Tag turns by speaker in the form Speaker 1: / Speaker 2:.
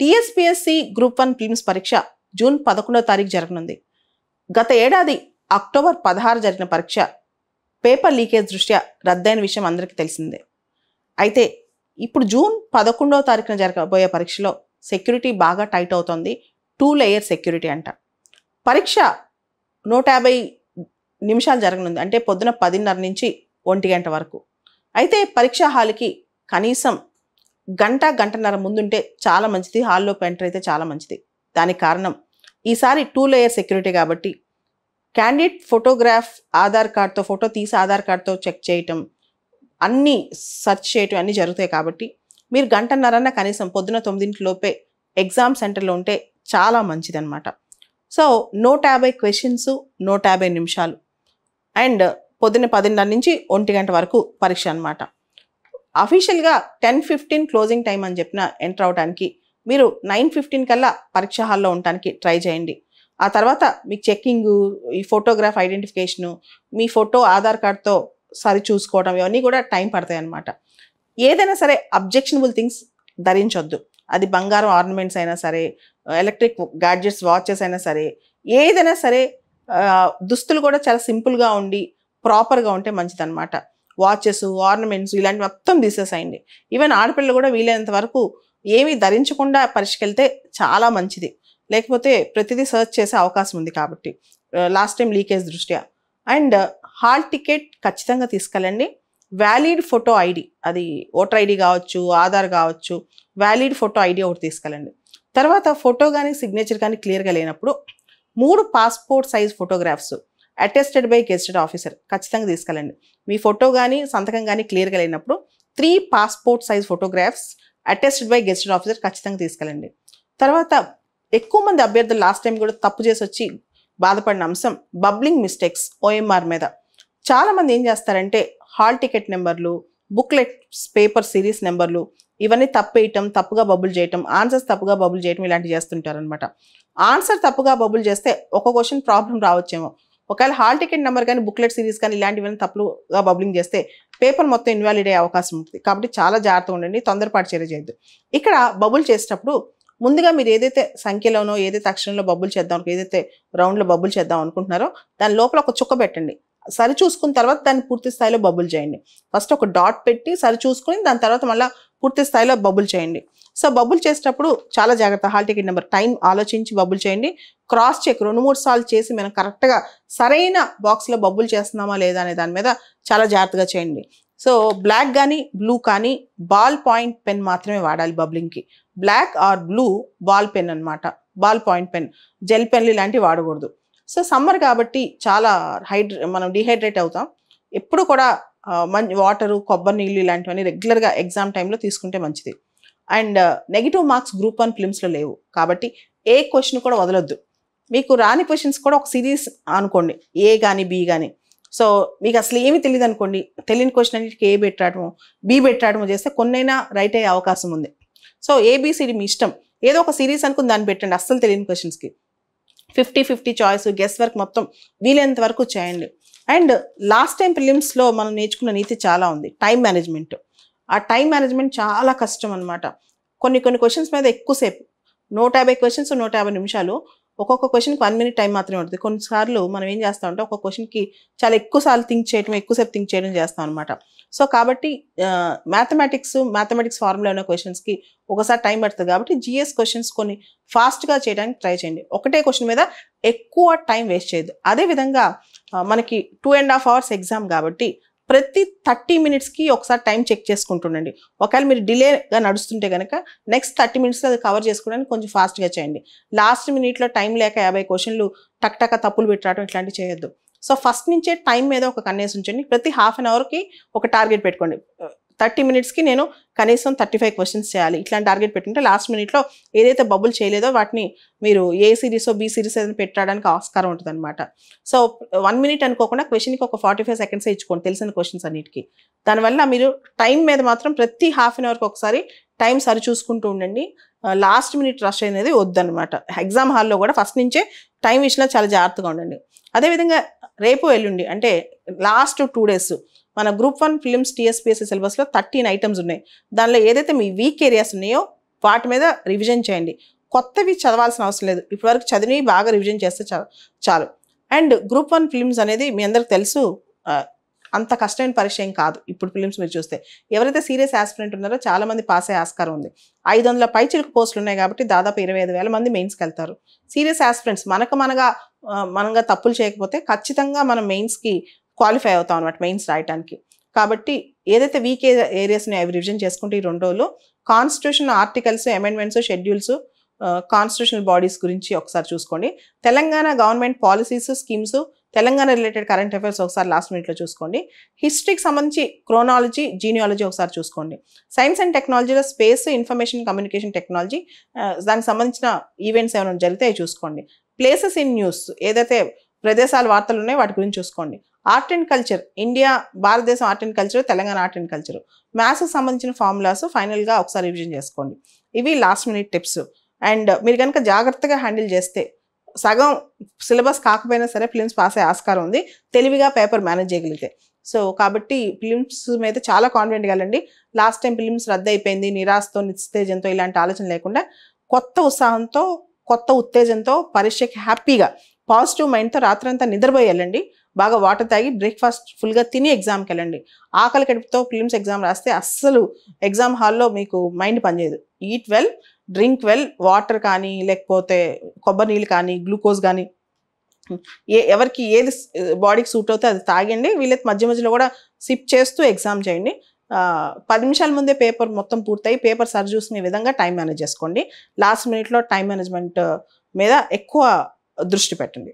Speaker 1: TSPSC group 1 prelims పరీక్ష June 11వ తారీఖు జరగనుంది. గత ఏడాది అక్టోబర్ 16 జరిగిన పరీక్ష పేపర్ లీకేజ్ దృష్ట్యా రద్దయిన విషయం అందరికీ తెలిసిందే. అయితే ఇప్పుడు జూన్ 11వ తారీఖున జరగబోయే పరీక్షలో సెక్యూరిటీ బాగా టైట్ అవుతోంది. 2 లేయర్ సెక్యూరిటీ అంట. పరీక్ష 150 నిమిషాలు జరగనుంది. అంటే పొద్దున 10:30 నుంచి 1 గంట వరకు. అయితే పరీక్షా హాల్కి కనీసం గంటన్నర ముందుంటే చాలా మంచిది. హాల్లోకి ఎంటర్ అయితే చాలా మంచిది. దానికి కారణం ఈసారి 2 లేయర్ సెక్యూరిటీ కాబట్టి క్యాండిడేట్ ఫోటోగ్రాఫ్ ఆధార్ కార్డ్తో ఫోటో తీసి ఆధార్ కార్డ్తో చెక్ చేయటం, అన్నీ సెర్చ్ చేయటం అన్నీ జరుగుతాయి. కాబట్టి మీరు గంటన్నరన్న కనీసం పొద్దున 9 లోపే ఎగ్జామ్ సెంటర్లో ఉంటే చాలా మంచిదన్నమాట. సో 150 క్వశ్చన్స్, 150 నిమిషాలు అండ్ పొద్దున్న 10:30 నుంచి 1 గంట వరకు పరీక్ష అనమాట. అఫీషియల్గా 10:15 క్లోజింగ్ టైం అని చెప్పిన ఎంటర్ అవడానికి మీరు 9:15 కల్లా పరీక్ష హాల్లో ఉండటానికి ట్రై చేయండి. ఆ తర్వాత మీకు చెక్కింగు, ఈ ఫోటోగ్రాఫ్ ఐడెంటిఫికేషను, మీ ఫోటో ఆధార్ కార్డ్తో సరి చూసుకోవడం, ఇవన్నీ కూడా టైం పడతాయి అన్నమాట. ఏదైనా సరే అబ్జెక్షనబుల్ థింగ్స్ ధరించొద్దు. అది బంగారం ఆర్నమెంట్స్ అయినా సరే, ఎలక్ట్రిక్ గ్యాడ్జెట్స్, వాచెస్ అయినా సరే, ఏదైనా సరే దుస్తులు కూడా చాలా సింపుల్గా ఉండి ప్రాపర్గా ఉంటే మంచిదన్నమాట. వాచెస్, ఆర్నమెంట్స్ ఇలాంటివి మొత్తం తీసేసేయండి. ఈవెన్ ఆడపిల్లలు కూడా వీలైనంత వరకు ఏమీ ధరించకుండా పరీక్షకి వెళ్తే చాలా మంచిది. లేకపోతే ప్రతిదీ సర్చ్ చేసే అవకాశం ఉంది కాబట్టి లాస్ట్ టైం లీకేజ్ దృష్ట్యా. అండ్ హాల్ టికెట్ ఖచ్చితంగా తీసుకెళ్ళండి. వ్యాలిడ్ ఫోటో ఐడి, అది ఓటర్ ఐడి కావచ్చు, ఆధార్ కావచ్చు, వ్యాలిడ్ ఫోటో ఐడి ఒకటి తీసుకెళ్ళండి. తర్వాత ఫోటో కానీ సిగ్నేచర్ కానీ క్లియర్గా లేనప్పుడు 3 passport size photographs attested by గెస్టెడ్ officer ఖచ్చితంగా తీసుకెళ్ళండి. మీ ఫోటో కానీ సంతకం కానీ క్లియర్గా లేనప్పుడు 3 passport size photographs attested by గెస్టెడ్ officer ఖచ్చితంగా తీసుకెళ్ళండి. తర్వాత ఎక్కువ మంది అభ్యర్థులు లాస్ట్ టైం కూడా తప్పు చేసి వచ్చి బాధపడిన అంశం బబ్లింగ్ మిస్టేక్స్ ఓఎంఆర్ మీద. చాలామంది ఏం చేస్తారంటే హాల్ టికెట్ నెంబర్లు, బుక్లెట్స్ పేపర్ సిరీస్ నెంబర్లు ఇవన్నీ తప్పేయటం, తప్పుగా బబుల్ చేయటం, ఆన్సర్స్ తప్పుగా బబుల్ చేయటం ఇలాంటివి చేస్తుంటారనమాట. ఆన్సర్ తప్పుగా బబుల్ చేస్తే ఒక క్వశ్చన్ ప్రాబ్లం రావచ్చేమో. ఒకవేళ హాల్ టికెట్ నెంబర్ కానీ బుక్లెట్ సిరీస్ కానీ ఇలాంటివన్నీ తప్పుగా బబులింగ్ చేస్తే పేపర్ మొత్తం ఇన్వాలిడ్ అయ్యే అవకాశం ఉంటుంది. కాబట్టి చాలా జాగ్రత్తగా ఉండండి, తొందరపాటు చర్య చేయొద్దు. ఇక్కడ బబుల్ చేసేటప్పుడు ముందుగా మీరు ఏదైతే సంఖ్యలోనో ఏదైతే అక్షరంలో బబుల్ చేద్దాం, ఏదైతే రౌండ్లో బబుల్ చేద్దాం అనుకుంటున్నారో దాని లోపల ఒక చుక్క పెట్టండి. సరి చూసుకున్న తర్వాత దాన్ని పూర్తి స్థాయిలో బబుల్ చేయండి. ఫస్ట్ ఒక డాట్ పెట్టి సరి చూసుకుని దాని తర్వాత మళ్ళీ పూర్తి స్థాయిలో బబుల్ చేయండి. సో బబుల్ చేసేటప్పుడు చాలా జాగ్రత్త. హాల్ టికెట్ నెంబర్ టైం ఆలోచించి బబుల్ చేయండి. క్రాస్ చెక్ 2-3 సార్లు చేసి మనం కరెక్ట్గా సరైన బాక్స్లో బబుల్ చేస్తున్నామా లేదా అనే దాని మీద చాలా జాగ్రత్తగా చేయండి. సో బ్లాక్ కానీ బ్లూ కానీ బాల్ పాయింట్ పెన్ మాత్రమే వాడాలి బబ్లింగ్కి. Black or blue ball pen అనమాట, బాల్ పాయింట్ పెన్, జెల్ పెన్లు ఇలాంటివి వాడకూడదు. సో సమ్మర్ కాబట్టి చాలా మనం డిహైడ్రేట్ అవుతాం. ఎప్పుడు కూడా మంచి వాటరు, కొబ్బరి నీళ్ళు ఇలాంటివన్నీ రెగ్యులర్గా ఎగ్జామ్ టైంలో తీసుకుంటే మంచిది. అండ్ నెగిటివ్ మార్క్స్ గ్రూప్ 1 ప్రిలిమ్స్లో లేవు కాబట్టి ఏ క్వశ్చన్ కూడా వదలొద్దు. మీకు రాని క్వశ్చన్స్ కూడా ఒక సిరీస్ అనుకోండి, ఏ కానీ బి కానీ. సో మీకు అసలు ఏమీ తెలియదు అనుకోండి, తెలియని క్వశ్చన్ అన్నిటికీ ఏ పెట్టడము బి పెట్టడము చేస్తే కొన్నైనా రైట్ అయ్యే అవకాశం ఉంది. సో ఏబిసిడి మీ ఇష్టం, ఏదో ఒక సిరీస్ అనుకుని దాన్ని పెట్టండి. అస్సలు తెలియని క్వశ్చన్స్కి 50-50 చాయిస్, గెస్ వర్క్ మొత్తం వీలైనంత వరకు చేయండి. అండ్ లాస్ట్ టైం ప్రిలిమ్స్లో మనం నేర్చుకున్న నీతి చాలా ఉంది. Time management. ఆ టైం మేనేజ్మెంట్ చాలా కష్టం అనమాట. కొన్ని క్వశ్చన్స్ మీద ఎక్కువసేపు 150 క్వశ్చన్స్ 150 నిమిషాలు, ఒక్కొక్క క్వశ్చన్కి 1 మినిట్ టైం మాత్రమే ఉంటుంది. కొన్నిసార్లు మనం ఏం చేస్తామంటే ఒక క్వశ్చన్కి చాలా ఎక్కువసార్లు ఎక్కువసేపు థింక్ చేయడం చేస్తాం అనమాట. సో కాబట్టి మ్యాథమెటిక్స్ ఫార్ములా ఉన్న క్వశ్చన్స్కి ఒకసారి టైం పడుతుంది. కాబట్టి జిఎస్ క్వశ్చన్స్ కొన్ని ఫాస్ట్గా చేయడానికి ట్రై చేయండి. ఒకటే క్వశ్చన్ మీద ఎక్కువ టైం వేస్ట్ చేయొద్దు. అదేవిధంగా మనకి 2.5 అవర్స్ ఎగ్జామ్ కాబట్టి ప్రతి 30 మినిట్స్కి ఒకసారి టైం చెక్ చేసుకుంటుండండి. ఒకవేళ మీరు డిలేగా నడుస్తుంటే కనుక నెక్స్ట్ 30 మినిట్స్లో అది కవర్ చేసుకోవడానికి కొంచెం ఫాస్ట్గా చేయండి. లాస్ట్ మినిట్లో టైం లేక 50 క్వశ్చన్లు టక్ తప్పులు పెట్టడం ఇట్లాంటివి చేయొద్దు. సో ఫస్ట్ నుంచే టైం మీద ఒక కన్నేసి ఉంచండి. ప్రతి హాఫ్ అన్ అవర్కి ఒక టార్గెట్ పెట్టుకోండి. 30 మినిట్స్కి నేను కనీసం 35 క్వశ్చన్స్ చేయాలి ఇట్లాంటి టార్గెట్ పెట్టుకుంటే లాస్ట్ మినిట్లో ఏదైతే బబుల్ చేయలేదో వాటిని మీరు ఏ సిరీసో బి సిరీస్ ఏదైనా పెట్టడానికి ఆస్కారం ఉంటుంది అనమాట. సో 1 మినిట్ అనుకోకుండా క్వశ్చన్కి ఒక 45 సెకండ్స్ ఇచ్చుకోండి తెలిసిన క్వశ్చన్స్ అన్నిటికీ. దానివల్ల మీరు టైం మీద మాత్రం ప్రతి హాఫ్ అన్ అవర్కి ఒకసారి టైం సరి చూసుకుంటూ ఉండండి. లాస్ట్ మినిట్ రష్ అనేది వద్దనమాట. ఎగ్జామ్ హాల్లో కూడా ఫస్ట్ నుంచే టైం విషయంలో చాలా జాగ్రత్తగా ఉండండి. అదేవిధంగా రేపు ఎల్లుండి అంటే లాస్ట్ 2 డేస్ మన గ్రూప్ 1 ప్రిలిమ్స్ టీఎస్పీఎస్సీ సిలబస్లో 13 ఐటమ్స్ ఉన్నాయి. దానిలో ఏదైతే మీ వీక్ ఏరియాస్ ఉన్నాయో వాటి మీద రివిజన్ చేయండి. కొత్తవి చదవాల్సిన అవసరం లేదు. ఇప్పటివరకు చదివి బాగా రివిజన్ చేస్తే చాలు. అండ్ గ్రూప్ 1 ఫిలిమ్స్ అనేది మీ అందరికి తెలుసు, అంత కష్టమైన పరీక్ష ఏం కాదు. ఇప్పుడు ఫిలిమ్స్ మీరు చూస్తే ఎవరైతే సీరియస్ ఆస్పిరెంట్ ఉన్నారో చాలా మంది పాస్ అయ్యే ఆస్కారం ఉంది. 500 పైచిలుకు పోస్టులు ఉన్నాయి కాబట్టి దాదాపు 25,000 మంది మెయిన్స్కి వెళ్తారు. సీరియస్ ఆస్పిరెంట్స్ మనంగా తప్పులు చేయకపోతే ఖచ్చితంగా మనం మెయిన్స్కి క్వాలిఫై అవుతాం అనమాట, మెయిన్స్ రాయడానికి. కాబట్టి ఏదైతే వీక్ ఏరియాస్ని అవి రివిజన్ చేసుకుంటే ఈ 2 రోజులు constitution articles, amendments, schedules, constitutional bodies గురించి ఒకసారి చూసుకోండి. Telangana government policies, schemes, Telangana related current affairs ఒకసారి లాస్ట్ మినిట్లో చూసుకోండి. హిస్టరీకి సంబంధించి క్రోనాలజీ, జీనియాలజీ ఒకసారి చూసుకోండి. సైన్స్ అండ్ టెక్నాలజీలో స్పేస్, ఇన్ఫర్మేషన్ కమ్యూనికేషన్ టెక్నాలజీ, దానికి సంబంధించిన ఈవెంట్స్ ఏమైనా జరిగితే అవి చూసుకోండి. ప్లేసెస్ ఇన్ న్యూస్, ఏదైతే ప్రదేశాల వార్తలు ఉన్నాయో వాటి గురించి చూసుకోండి. ఆర్ట్ అండ్ కల్చర్, ఇండియా భారతదేశం art and culture, Telangana art and culture, మ్యాథ్స్కి సంబంధించిన ఫార్ములాస్ ఫైనల్గా ఒకసారి రివిజన్ చేసుకోండి. ఇవి లాస్ట్ మినిట్ టిప్స్. అండ్ మీరు కనుక జాగ్రత్తగా హ్యాండిల్ చేస్తే సగం సిలబస్ కాకపోయినా సరే ఫిలిమ్స్ పాస్ అయ్యే ఆస్కారం ఉంది, తెలివిగా పేపర్ మేనేజ్ చేయగలిగితే. సో కాబట్టి ఫిలిమ్స్ మీద చాలా కాన్ఫిడెంట్గా వెళ్ళండి. లాస్ట్ టైం ఫిలిమ్స్ రద్దు అయిపోయింది, నిరాశతో, నిస్తేజంతో ఇలాంటి ఆలోచన లేకుండా కొత్త ఉత్సాహంతో, కొత్త ఉత్తేజంతో, పరీక్షకి హ్యాపీగా పాజిటివ్ మైండ్తో రాత్రంతా నిద్రపోయి వెళ్ళండి. బాగా వాటర్ తాగి బ్రేక్ఫాస్ట్ ఫుల్గా తిని ఎగ్జామ్కి వెళ్ళండి. ఆకలి కడుపుతో ఫిలిమ్స్ ఎగ్జామ్ రాస్తే అస్సలు ఎగ్జామ్ హాల్లో మీకు మైండ్ పనిచేయదు. Eat well, drink well, water కానీ లేకపోతే కొబ్బరి నీళ్ళు కానీ, గ్లూకోజ్ కానీ, ఎవరికి ఏది బాడీకి సూట్ అవుతే అది తాగండి. వీళ్ళైతే మధ్య మధ్యలో కూడా సిప్ చేస్తూ ఎగ్జామ్ చేయండి. 10 నిమిషాల ముందే పేపర్ మొత్తం పూర్తయి పేపర్ సరి చూసుకునే విధంగా టైం మేనేజ్ చేసుకోండి. లాస్ట్ మినిట్లో టైం మేనేజ్మెంట్ మీద ఎక్కువ దృష్టి పెట్టండి.